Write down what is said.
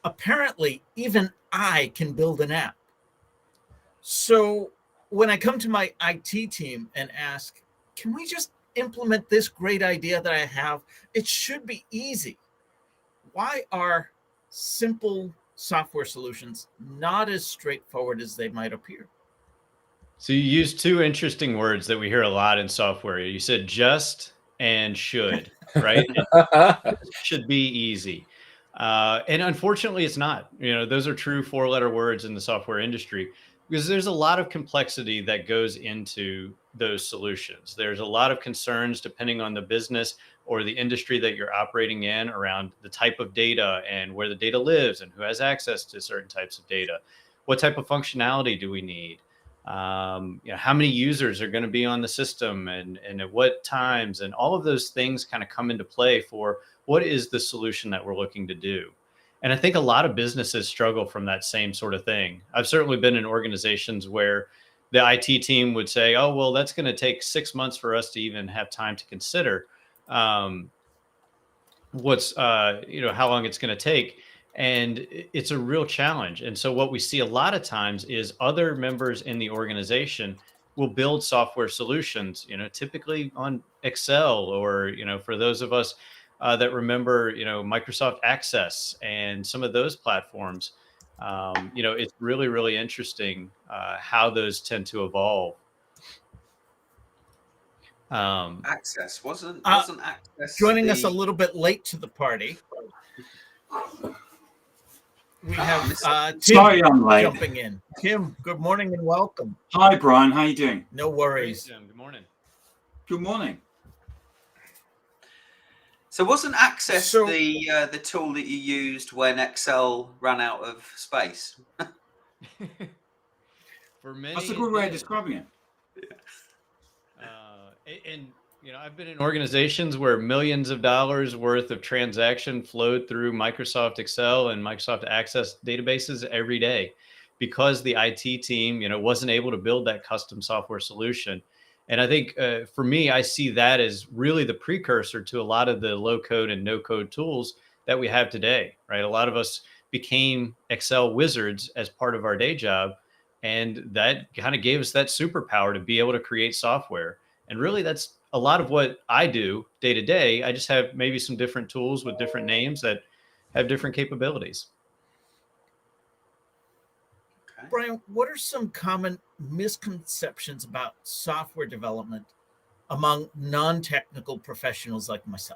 apparently even I can build an app. So when I come to my IT team and ask, can we just implement this great idea that I have? It should be easy. Why are simple software solutions not as straightforward as they might appear? So you use two interesting words that we hear a lot in software. You said just and should, right? It should be easy. And unfortunately, it's not. Those are true four-letter words in the software industry because there's a lot of complexity that goes into those solutions. There's a lot of concerns depending on the business or the industry that you're operating in around the type of data and where the data lives and who has access to certain types of data. What type of functionality do we need? How many users are going to be on the system and at what times, and all of those things kind of come into play for what is the solution that we're looking to do. And I think a lot of businesses struggle from that same sort of thing. I've certainly been in organizations where the IT team would say, oh, well, that's going to take 6 months for us to even have time to consider um, how long it's going to take. And it's a real challenge. And so what we see a lot of times is other members in the organization will build software solutions, typically on Excel, or for those of us that remember, Microsoft Access and some of those platforms. It's really, really interesting how those tend to evolve. Access wasn't Access Joining us a little bit late to the party. We have Tim Sorry, I'm late. jumping in. Tim, good morning and welcome. Hi, Brian. How you doing? No worries. Great, Tim. Good morning. Good morning. So wasn't Access the tool that you used when Excel ran out of space? For many, that's a good way of describing it. I've been in organizations where millions of dollars worth of transaction flowed through Microsoft Excel and Microsoft Access databases every day because the IT team, wasn't able to build that custom software solution. And I think for me, I see that as really the precursor to a lot of the low code and no code tools that we have today, right? A lot of us became Excel wizards as part of our day job. And that kind of gave us that superpower to be able to create software. And really, that's a lot of what I do day to day. I just have maybe some different tools with different names that have different capabilities. Okay. Brian, what are some common misconceptions about software development among non-technical professionals like myself?